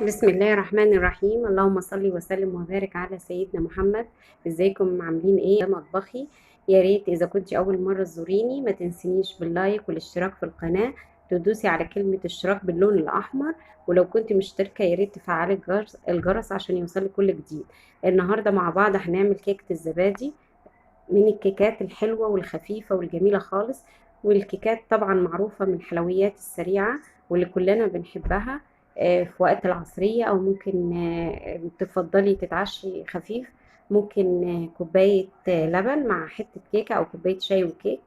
بسم الله الرحمن الرحيم. اللهم صل وسلم وبارك على سيدنا محمد. ازيكم عاملين ايه؟ ده مطبخي. يا ريت اذا كنت اول مره تزوريني ما تنسينيش باللايك والاشتراك في القناه، تدوسي على كلمه اشتراك باللون الاحمر، ولو كنت مشتركه يا ريت تفعلي الجرس عشان يوصلك كل جديد. النهارده مع بعض هنعمل كيكه الزبادي، من الكيكات الحلوه والخفيفه والجميله خالص. والكيكات طبعا معروفه من الحلويات السريعه واللي كلنا بنحبها. في وقت العصرية، أو ممكن تفضلي تتعشي خفيف. ممكن كوباية لبن مع حتة كيكة أو كوباية شاي وكيك.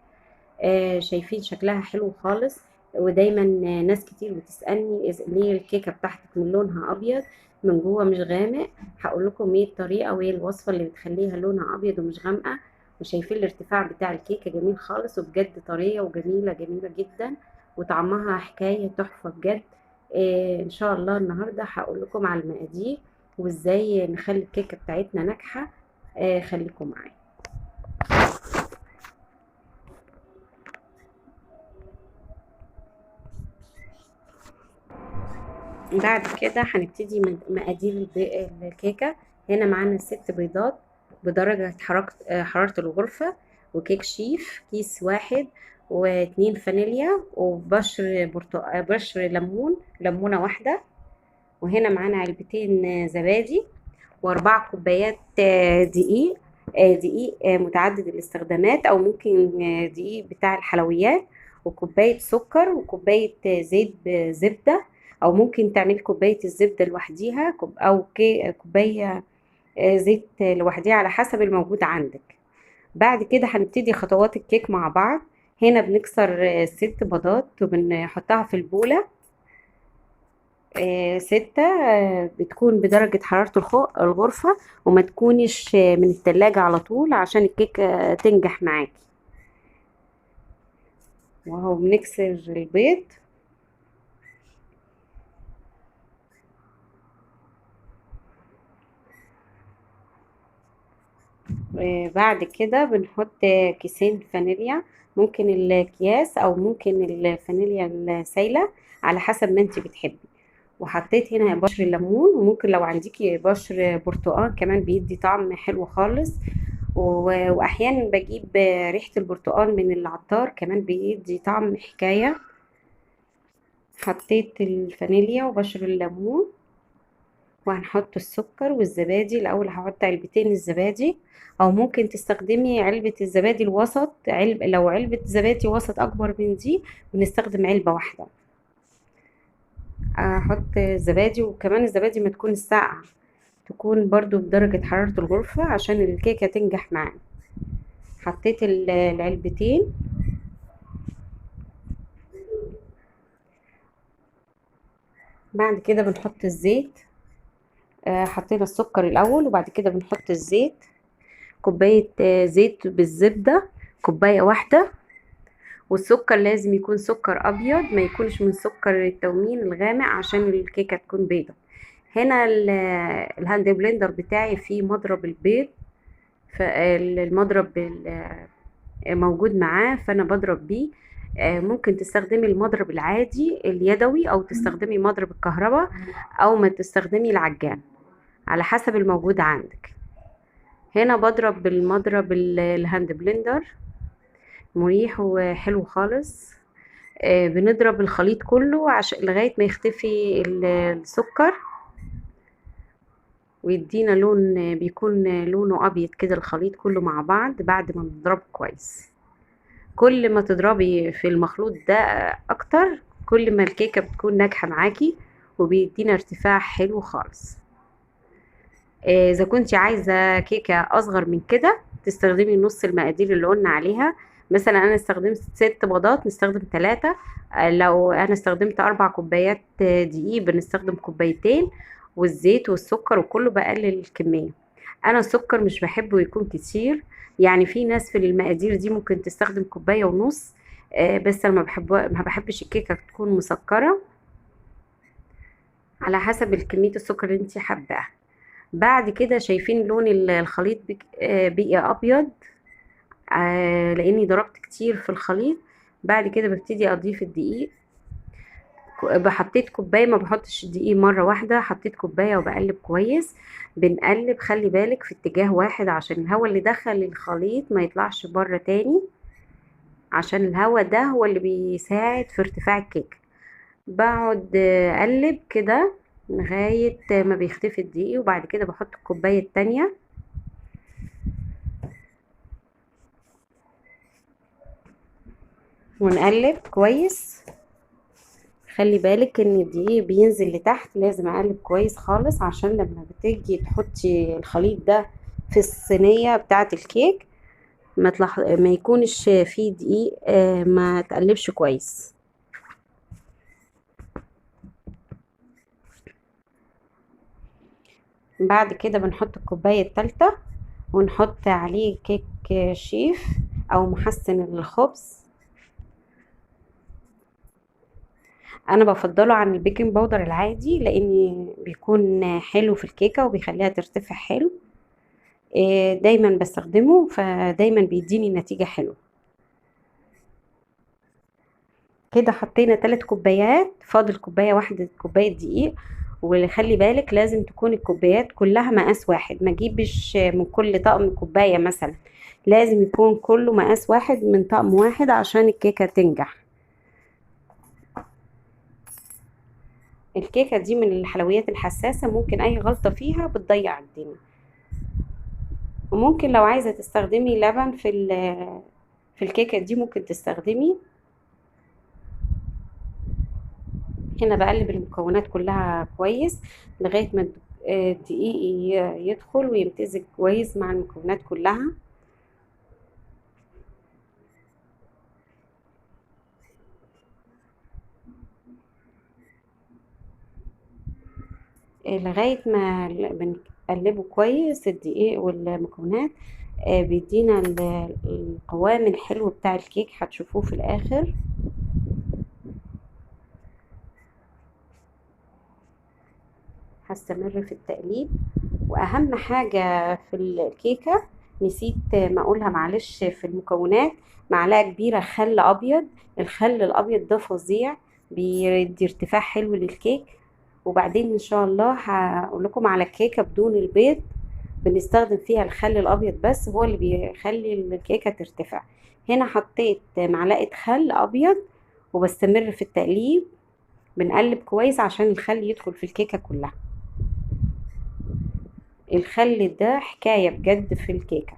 شايفين شكلها حلو خالص. ودايما ناس كتير بتسألني ليه الكيكة بتاعتك من لونها أبيض من جوه مش غامق. هقول لكم ايه الطريقة وايه الوصفة اللي بتخليها لونها أبيض ومش غامقة. وشايفين الارتفاع بتاع الكيكة جميل خالص، وبجد طرية وجميلة جميلة جدا، وطعمها حكاية تحفة بجد. ان شاء الله النهاردة هقول لكم على المقادير وازاي نخلي الكيكة بتاعتنا ناجحة. خليكم معايا. بعد كده هنبتدي من مقادير الكيكة. هنا معانا 6 بيضات بدرجة حرارة الغرفة، وكيك شيف كيس واحد، واتنين فانيليا، وبشر بشر ليمونة واحدة. وهنا معانا علبتين زبادي، و4 كوبايات دقيق. دقيق متعدد الاستخدامات، او ممكن دقيق بتاع الحلويات. وكوباية سكر، وكوباية زيت بزبدة، او ممكن تعملي كوباية الزبدة لوحديها، او كوباية زيت لوحديها على حسب الموجود عندك. بعد كده هنبتدي خطوات الكيك مع بعض. هنا بنكسر 6 بيضات وبنحطها في البولة. 6 بتكون بدرجة حرارة الغرفة، وما تكونش من التلاجة على طول عشان الكيكة تنجح معاكي. وهو بنكسر البيض. بعد كده بنحط كيسين فانيليا، ممكن الأكياس أو ممكن الفانيليا السايلة على حسب ما انت بتحبي. وحطيت هنا بشر الليمون، وممكن لو عنديكي بشر برتقال كمان بيدي طعم حلو خالص. واحيانا بجيب ريحة البرتقال من العطار كمان بيدي طعم حكاية. حطيت الفانيليا وبشر الليمون، وهنحط السكر والزبادي. الاول هحط علبتين الزبادي، او ممكن تستخدمي علبة الزبادي الوسط. لو علبة زبادي وسط اكبر من دي بنستخدم علبة واحدة. احط الزبادي، وكمان الزبادي ما تكون الساقعة، تكون برضو بدرجة حرارة الغرفة عشان الكيكة تنجح معانا. حطيت العلبتين. بعد كده بنحط الزيت. حطينا السكر الأول وبعد كده بنحط الزيت. كوباية زيت بالزبدة، كوباية واحدة. والسكر لازم يكون سكر أبيض، ما يكونش من سكر التومين الغامق عشان الكيكة تكون بيضة. هنا الهاند بلندر بتاعي فيه مضرب البيض، فالمضرب موجود معاه فأنا بضرب بيه. ممكن تستخدمي المضرب العادي اليدوي، أو تستخدمي مضرب الكهرباء، أو ما تستخدمي العجان على حسب الموجود عندك. هنا بضرب بالمضرب الهاند بلندر، مريح وحلو خالص. بنضرب الخليط كله عشان لغاية ما يختفي السكر، ويدينا لون بيكون لونه أبيض كده الخليط كله مع بعض بعد ما نضربه كويس. كل ما تضربي في المخلوط ده أكتر، كل ما الكيكة بتكون ناجحة معاكي، وبيدينا ارتفاع حلو خالص. اذا كنت عايزه كيكه اصغر من كده تستخدمي نص المقادير اللي قلنا عليها. مثلا انا استخدمت 6 بيضات نستخدم 3. لو انا استخدمت 4 كوبايات دقيق بنستخدم كوبايتين. والزيت والسكر وكله بقلل الكميه. انا السكر مش بحبه يكون كتير، يعني في ناس في المقادير دي ممكن تستخدم كوبايه ونص. بس انا ما بحبش الكيكه تكون مسكره، على حسب كميه السكر اللي انت حباها. بعد كده شايفين لون الخليط بقي ابيض، لاني ضربت كتير في الخليط. بعد كده ببتدي اضيف الدقيق. حطيت كوبايه، ما بحطش الدقيق مره واحده، حطيت كوبايه وبقلب كويس. بنقلب، خلي بالك في اتجاه واحد عشان الهواء اللي دخل الخليط ما يطلعش بره تاني، عشان الهواء ده هو اللي بيساعد في ارتفاع الكيك. بقعد اقلب كده لغايه ما بيختفي الدقيق، وبعد كده بحط الكوبايه التانية ونقلب كويس. خلي بالك ان الدقيق بينزل لتحت، لازم اقلب كويس خالص عشان لما بتيجي تحطي الخليط ده في الصينيه بتاعه الكيك ما يكونش فيه دقيق، ما تقلبش كويس. بعد كده بنحط الكوبايه الثالثه ونحط عليه كيك شيف او محسن الخبز. انا بفضله عن البيكنج باودر العادي لان بيكون حلو في الكيكه وبيخليها ترتفع حلو. دايما بستخدمه، فدايما بيديني نتيجه حلوه. كده حطينا 3 كوبايات، فاضل كوبايه واحده، كوبايه دقيق. وخلي بالك لازم تكون الكوبايات كلها مقاس واحد، ما جيبش من كل طقم كوبايه مثلا، لازم يكون كله مقاس واحد من طقم واحد عشان الكيكه تنجح. الكيكه دي من الحلويات الحساسه، ممكن اي غلطه فيها بتضيع الدنيا. وممكن لو عايزه تستخدمي لبن في الكيكه دي ممكن تستخدمي. هنا بقلب المكونات كلها كويس لغاية ما الدقيق يدخل ويمتزج كويس مع المكونات كلها. لغاية ما بنقلبه كويس الدقيق والمكونات، بيدينا القوام الحلو بتاع الكيك، هتشوفوه في الآخر. هستمر في التقليب. واهم حاجة في الكيكة نسيت ما اقولها معلش، في المكونات معلقة كبيرة خل ابيض. الخل الابيض ده فظيع، بيدي ارتفاع حلو للكيك. وبعدين ان شاء الله هقول لكم على الكيكة بدون البيض، بنستخدم فيها الخل الابيض بس، هو اللي بيخلي الكيكة ترتفع. هنا حطيت معلقة خل ابيض وبستمر في التقليب. بنقلب كويس عشان الخل يدخل في الكيكة كلها. الخل ده حكاية بجد في الكيكة.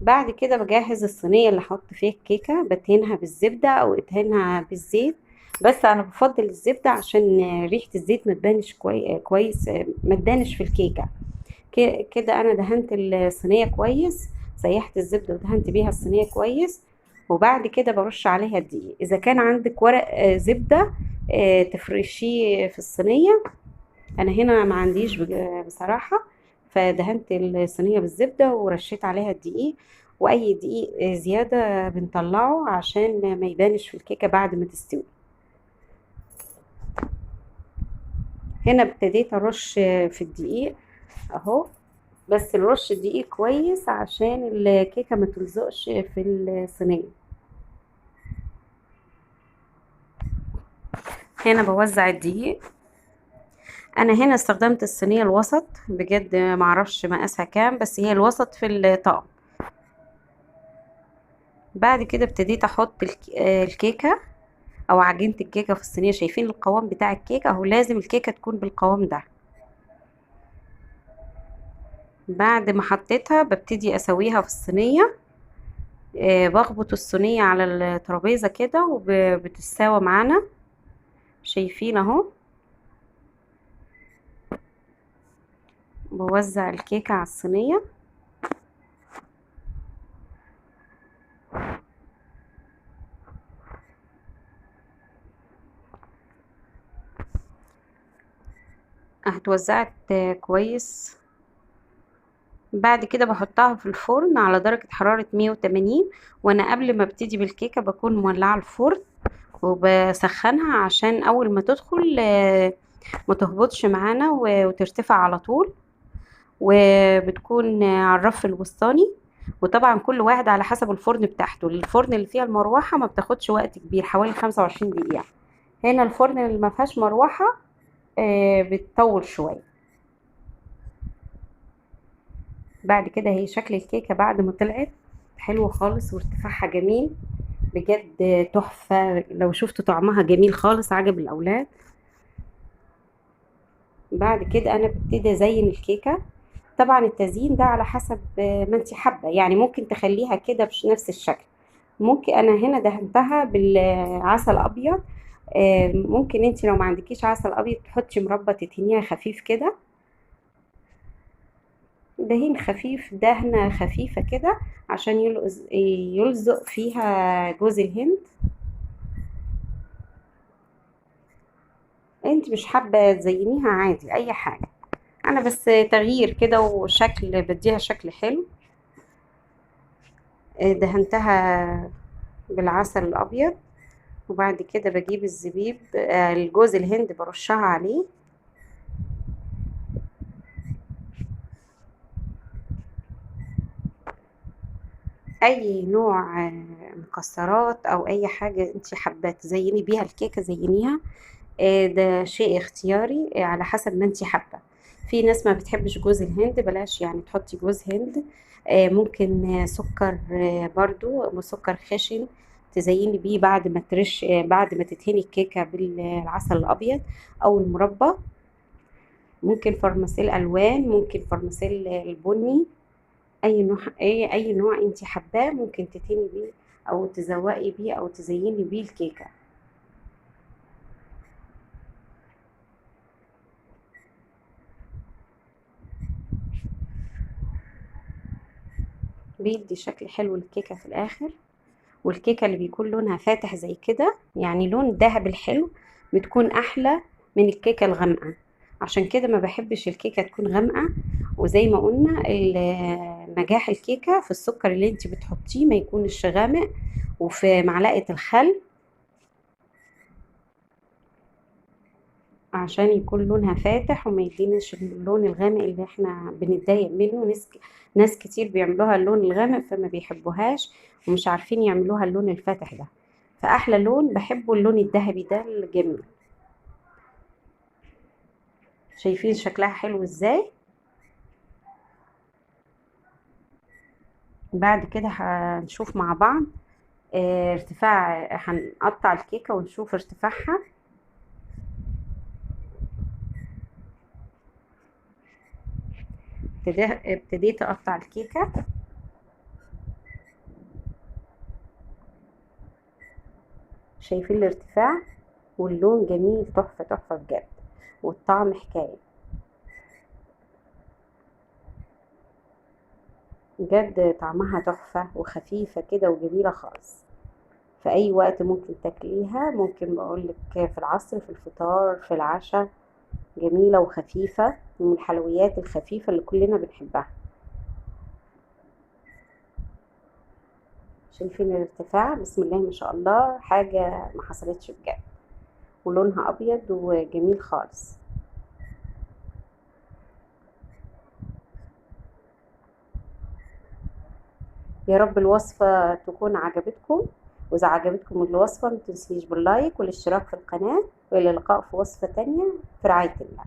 بعد كده بجهز الصينية اللي هحط فيها الكيكة، بدهنها بالزبدة او ادهنها بالزيت، بس انا بفضل الزبدة عشان ريحة الزيت ما تبانش كويس، ما تبانش في الكيكة. كده انا دهنت الصينية كويس، سيحت الزبدة ودهنت بيها الصينية كويس. وبعد كده برش عليها الدقيق. اذا كان عندك ورق زبدة تفرشيه في الصينية. انا هنا ما عنديش بصراحة، فدهنت الصينية بالزبدة ورشيت عليها الدقيق. واي دقيق زيادة بنطلعه عشان ما يبانش في الكيكة بعد ما تستوي. هنا ابتديت ارش في الدقيق اهو، بس الرش الدقيق كويس عشان الكيكة ما تلزقش في الصينية. هنا بوزع الدقيق. انا هنا استخدمت الصينية الوسط، بجد معرفش مقاسها كام، بس هي الوسط في الطقم. بعد كده ابتديت احط الكيكة او عجينة الكيكة في الصينية. شايفين القوام بتاع الكيكة اهو، لازم الكيكة تكون بالقوام ده. بعد ما حطيتها ببتدي اسويها في الصينية. بخبط الصينية على الترابيزة كده وبتتساوى معانا. شايفين اهو، بوزع الكيكة على الصينية. اتوزعت كويس. بعد كده بحطها في الفرن على درجة حرارة 180. وانا قبل ما ابتدي بالكيكة بكون مولعة الفرن وبسخنها عشان اول ما تدخل ما تهبطش معانا وترتفع على طول. وبتكون على الرف الوسطاني. وطبعا كل واحد على حسب الفرن بتاعته. الفرن اللي فيها المروحة ما بتاخدش وقت كبير، حوالي 25 دقيقة. هنا الفرن اللي ما فيهاش مروحة بتطول شوية. بعد كده هي شكل الكيكة بعد ما طلعت حلوة خالص وارتفاعها جميل بجد تحفة. لو شفتوا طعمها جميل خالص عجب الأولاد. بعد كده أنا ببتدي أزين الكيكة. طبعا التزيين ده على حسب ما انت حابة، يعني ممكن تخليها كده بنفس الشكل. ممكن أنا هنا دهنتها بالعسل أبيض. ممكن انت لو ما عندكيش عسل أبيض تحطي مربى تدهنيها خفيف كده. دهين خفيف، دهنة خفيفة كده عشان يلزق فيها جوز الهند. انت مش حابة تزينيها عادي اي حاجة، انا بس تغيير كده وشكل بديها شكل حلو. دهنتها بالعسل الابيض. وبعد كده بجيب الزبيب الجوز الهند برشها عليه. اي نوع مكسرات او اي حاجة انت حابة تزيني بيها الكيكة زينيها. ده شيء اختياري على حسب ما انت حابة. في ناس ما بتحبش جوز الهند، بلاش يعني تحطي جوز هند. ممكن سكر برضو سكر خشن تزيني بيه بعد ما ترش بعد ما تدهني الكيكة بالعسل الأبيض أو المربى. ممكن فرماسيل ألوان، ممكن فرماسيل البني. أي نوع انت حباه ممكن تدهني بيه أو تزوقي بيه أو تزيني بيه الكيكة. بيدي شكل حلو الكيكة في الآخر. والكيكة اللي بيكون لونها فاتح زي كده يعني لون ذهبي الحلو بتكون أحلى من الكيكة الغامقة. عشان كده ما بحبش الكيكة تكون غامقة. وزي ما قلنا نجاح الكيكة في السكر اللي انت بتحطيه ما يكونش غامق، وفي معلقة الخل عشان يكون لونها فاتح وما يديناش اللون الغامق اللي احنا بنتضايق منه. ناس كتير بيعملوها اللون الغامق فما بيحبوهاش ومش عارفين يعملوها اللون الفاتح ده. فأحلى لون بحبه اللون الذهبي ده الجميل. شايفين شكلها حلو ازاي؟ بعد كده هنشوف مع بعض ارتفاع. هنقطع الكيكة ونشوف ارتفاعها. ابتديت اقطع الكيكة. شايفين الارتفاع واللون جميل تحفة تحفة بجد. والطعم حكاية بجد، طعمها تحفة وخفيفة كده وجميلة خالص. في أي وقت ممكن تاكليها، ممكن بقولك في العصر، في الفطار، في العشاء. جميلة وخفيفة من الحلويات الخفيفة اللي كلنا بنحبها. شايفين الارتفاع؟ بسم الله ما شاء الله، حاجة ما حصلتش بجد. ولونها أبيض وجميل خالص. يا رب الوصفة تكون عجبتكم. وإذا عجبتكم الوصفة متنسيش باللايك والاشتراك في القناة. وإلى اللقاء في وصفة تانية في رعاية الله.